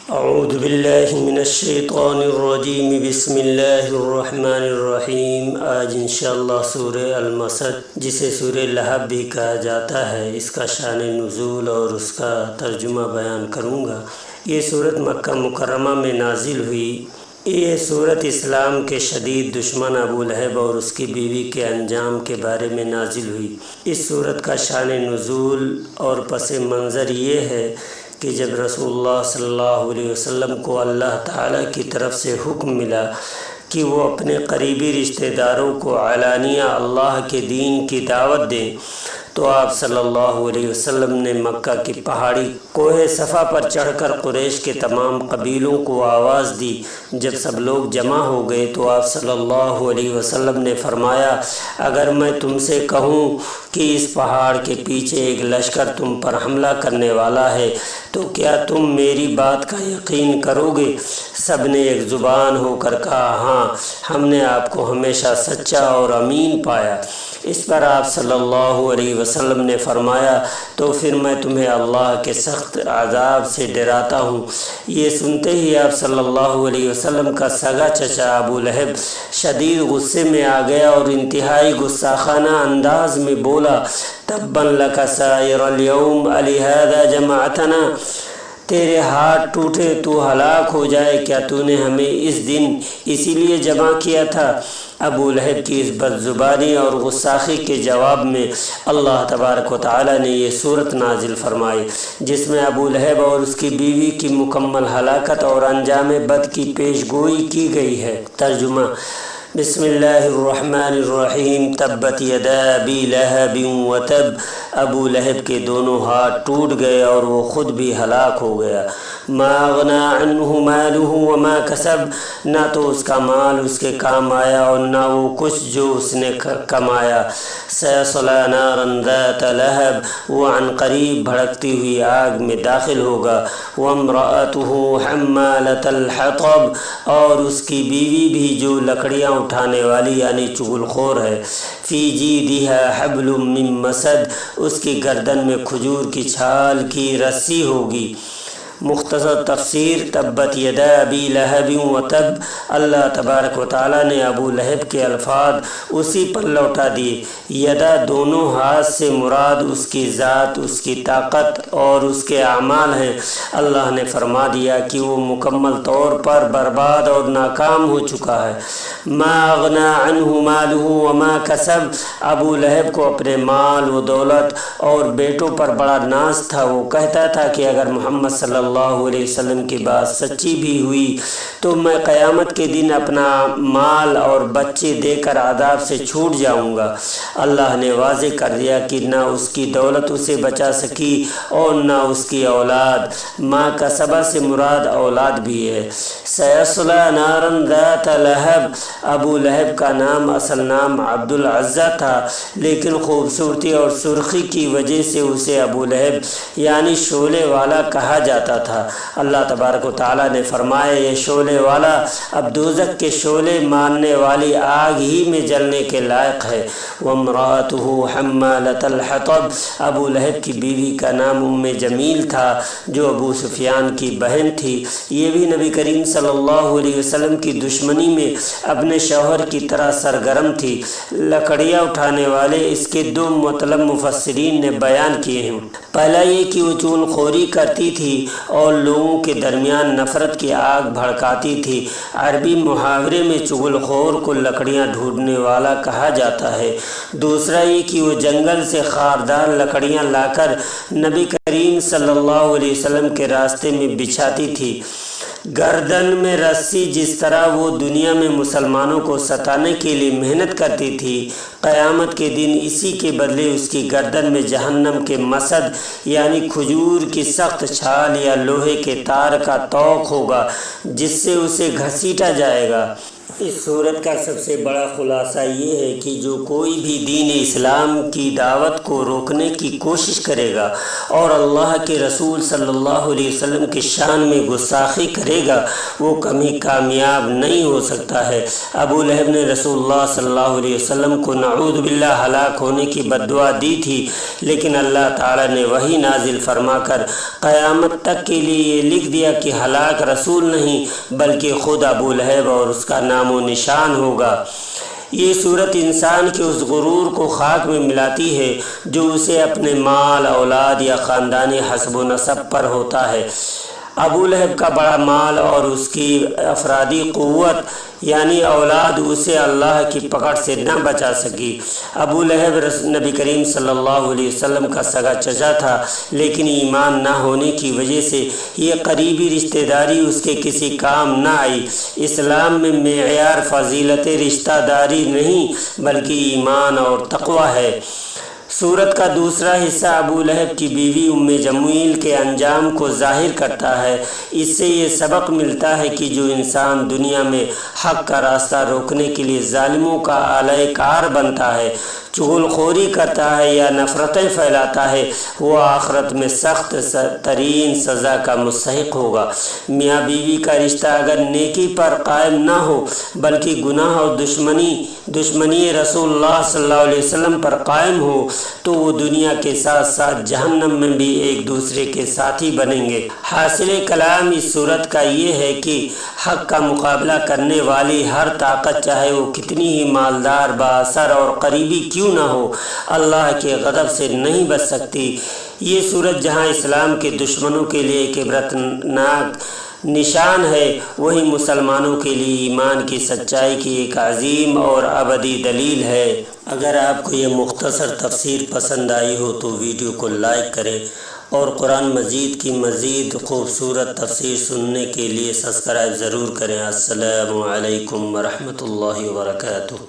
اعوذ باللہ من الشیطان الرجیم بسم اللہ الرحمن الرحیم۔ آج انشاءاللہ سورہ المسد جسے سورہ لہب بھی کہا جاتا ہے، اس کا شان نزول اور اس کا ترجمہ بیان کروں گا۔ یہ سورت مکہ مکرمہ میں نازل ہوئی۔ یہ سورت اسلام کے شدید دشمن ابو لہب اور اس کی بیوی کے انجام کے بارے میں نازل ہوئی۔ اس سورت کا شان نزول اور پس منظر یہ ہے کہ جب رسول اللہ صلی اللہ علیہ وسلم کو اللہ تعالیٰ کی طرف سے حکم ملا کہ وہ اپنے قریبی رشتہ داروں کو علانیہ اللہ کے دین کی دعوت دیں، تو آپ صلی اللہ علیہ وسلم نے مکہ کی پہاڑی کوہ صفا پر چڑھ کر قریش کے تمام قبیلوں کو آواز دی۔ جب سب لوگ جمع ہو گئے تو آپ صلی اللہ علیہ وسلم نے فرمایا، اگر میں تم سے کہوں کہ اس پہاڑ کے پیچھے ایک لشکر تم پر حملہ کرنے والا ہے تو کیا تم میری بات کا یقین کرو گے؟ سب نے ایک زبان ہو کر کہا، ہاں، ہم نے آپ کو ہمیشہ سچا اور امین پایا۔ اس پر آپ صلی اللہ علیہ وسلم نے فرمایا، تو پھر میں تمہیں اللہ کے سخت عذاب سے ڈراتا ہوں۔ یہ سنتے ہی آپ صلی اللہ علیہ وسلم کا سگا چچا ابو لہب شدید غصے میں آ گیا اور انتہائی گستاخانہ انداز میں بولا، تبا لک سائر اليوم لہذا جمعتنا، تیرے ہاتھ ٹوٹے، تو ہلاک ہو جائے، کیا تو نے ہمیں اس دن اسی لیے جمع کیا تھا؟ ابو لہب کی اس بد زبانی اور غصاخی کے جواب میں اللہ تبارک و تعالی نے یہ سورت نازل فرمائی، جس میں ابو لہب اور اس کی بیوی کی مکمل ہلاکت اور انجام بد کی پیش گوئی کی گئی ہے۔ ترجمہ: بسم اللہ الرحمن الرحیم۔ تبت یدا ابی لہب وتب، ابو لہب کے دونوں ہاتھ ٹوٹ گئے اور وہ خود بھی ہلاک ہو گیا۔ ما اغنی عنہ مالہ وما کسب، نہ تو اس کا مال اس کے کام آیا اور نہ وہ کچھ جو اس نے کمایا۔ سیصلی نارا ذات لہب، وہ عن قریب بھڑکتی ہوئی آگ میں داخل ہوگا۔ وامرأتہ حمالۃ الحطب، اور اس کی بیوی بھی جو لکڑیاں اٹھانے والی یعنی چغل خور ہے۔ فی جیدہا حبل من مسد، اس کی گردن میں کھجور کی چھال کی رسی ہوگی۔ مختصر تفسیر: تبت یدا ابی لہب وتب، اللہ تبارک و تعالیٰ نے ابو لہب کے الفاظ اسی پر لوٹا دیے۔ یدا دونوں ہاتھ سے مراد اس کی ذات، اس کی طاقت اور اس کے اعمال ہیں۔ اللہ نے فرما دیا کہ وہ مکمل طور پر برباد اور ناکام ہو چکا ہے۔ ما اغنی عنہ مالہ وما کسب، ابو لہب کو اپنے مال و دولت اور بیٹوں پر بڑا ناز تھا۔ وہ کہتا تھا کہ اگر محمد صلی اللہ علیہ وسلم کی بات سچی بھی ہوئی تو میں قیامت کے دن اپنا مال اور بچے دے کر عذاب سے چھوٹ جاؤں گا۔ اللہ نے واضح کر دیا کہ نہ اس کی دولت اسے بچا سکی اور نہ اس کی اولاد۔ ماں کا سبا سے مراد اولاد بھی ہے۔ سیصلی نارا ذات لہب، ابو لہب کا نام اصل نام عبد العزیٰ تھا، لیکن خوبصورتی اور سرخی کی وجہ سے اسے ابو لہب یعنی شعلے والا کہا جاتا تھا۔ اللہ تبارک و تعالیٰ نے فرمایا، یہ شعلے والا اب دوزخ کے شعلے مارنے والی آگ ہی میں جلنے کے لائق ہے۔ وامرأتہ حمالۃ الحطب، ابو لہب کی بیوی کا نام ام جمیل تھا جو ابو سفیان کی بہن تھی۔ یہ بھی نبی کریم صلی اللہ علیہ وسلم کی دشمنی میں اپنے شوہر کی طرح سرگرم تھی۔ لکڑیاں اٹھانے والے اس کے دو مطلب مفسرین نے بیان کیے ہیں۔ پہلا یہ کہ وہ چغل خوری کرتی تھی اور لوگوں کے درمیان نفرت کی آگ بھڑکاتی تھی۔ عربی محاورے میں چغل خور کو لکڑیاں ڈھونڈنے والا کہا جاتا ہے۔ دوسرا یہ کہ وہ جنگل سے خاردار لکڑیاں لا کر نبی کریم صلی اللہ علیہ وسلم کے راستے میں بچھاتی تھی۔ گردن میں رسی، جس طرح وہ دنیا میں مسلمانوں کو ستانے کے لیے محنت کرتی تھی، قیامت کے دن اسی کے بدلے اس کی گردن میں جہنم کے مسد یعنی کھجور کی سخت چھال یا لوہے کے تار کا طوق ہوگا، جس سے اسے گھسیٹا جائے گا۔ اس صورت کا سب سے بڑا خلاصہ یہ ہے کہ جو کوئی بھی دین اسلام کی دعوت کو روکنے کی کوشش کرے گا اور اللہ کے رسول صلی اللہ علیہ وسلم کی شان میں گستاخی کرے گا وہ کبھی کامیاب نہیں ہو سکتا ہے۔ ابو لہب نے رسول اللہ صلی اللہ علیہ وسلم کو نعوذ باللہ ہلاک ہونے کی بد دعا دی تھی، لیکن اللہ تعالیٰ نے وحی نازل فرما کر قیامت تک کے لیے یہ لکھ دیا کہ ہلاک رسول نہیں بلکہ خود ابو لہب اور اس کا نام و نشان ہوگا۔ یہ صورت انسان کے اس غرور کو خاک میں ملاتی ہے جو اسے اپنے مال، اولاد یا خاندانی حسب و نسب پر ہوتا ہے۔ ابو لہب کا بڑا مال اور اس کی افرادی قوت یعنی اولاد اسے اللہ کی پکڑ سے نہ بچا سکی۔ ابو لہب نبی کریم صلی اللہ علیہ وسلم کا سگا چچا تھا، لیکن ایمان نہ ہونے کی وجہ سے یہ قریبی رشتہ داری اس کے کسی کام نہ آئی۔ اسلام میں معیار فضیلت رشتہ داری نہیں بلکہ ایمان اور تقوی ہے۔ سورت کا دوسرا حصہ ابو لہب کی بیوی ام جمیل کے انجام کو ظاہر کرتا ہے۔ اس سے یہ سبق ملتا ہے کہ جو انسان دنیا میں حق کا راستہ روکنے کے لیے ظالموں کا آلۂ کار بنتا ہے، چغل خوری کرتا ہے یا نفرتیں پھیلاتا ہے، وہ آخرت میں سخت ترین سزا کا مستحق ہوگا۔ میاں بیوی کا رشتہ اگر نیکی پر قائم نہ ہو بلکہ گناہ اور دشمنی رسول اللہ صلی اللہ علیہ وسلم پر قائم ہو تو وہ دنیا کے ساتھ ساتھ جہنم میں بھی ایک دوسرے کے ساتھی بنیں گے۔ حاصل کلام اس صورت کا یہ ہے کہ حق کا مقابلہ کرنے والی ہر طاقت چاہے وہ کتنی ہی مالدار، بااثر اور قریبی کیوں نہ ہو، اللہ کے غضب سے نہیں بچ سکتی۔ یہ صورت جہاں اسلام کے دشمنوں کے لیے ایک عبرتناک نشان ہے، وہی مسلمانوں کے لیے ایمان کی سچائی کی ایک عظیم اور ابدی دلیل ہے۔ اگر آپ کو یہ مختصر تفسیر پسند آئی ہو تو ویڈیو کو لائک کریں اور قرآن مجید کی مزید خوبصورت تفسیر سننے کے لیے سبسکرائب ضرور کریں۔ السلام علیکم ورحمۃ اللہ وبرکاتہ۔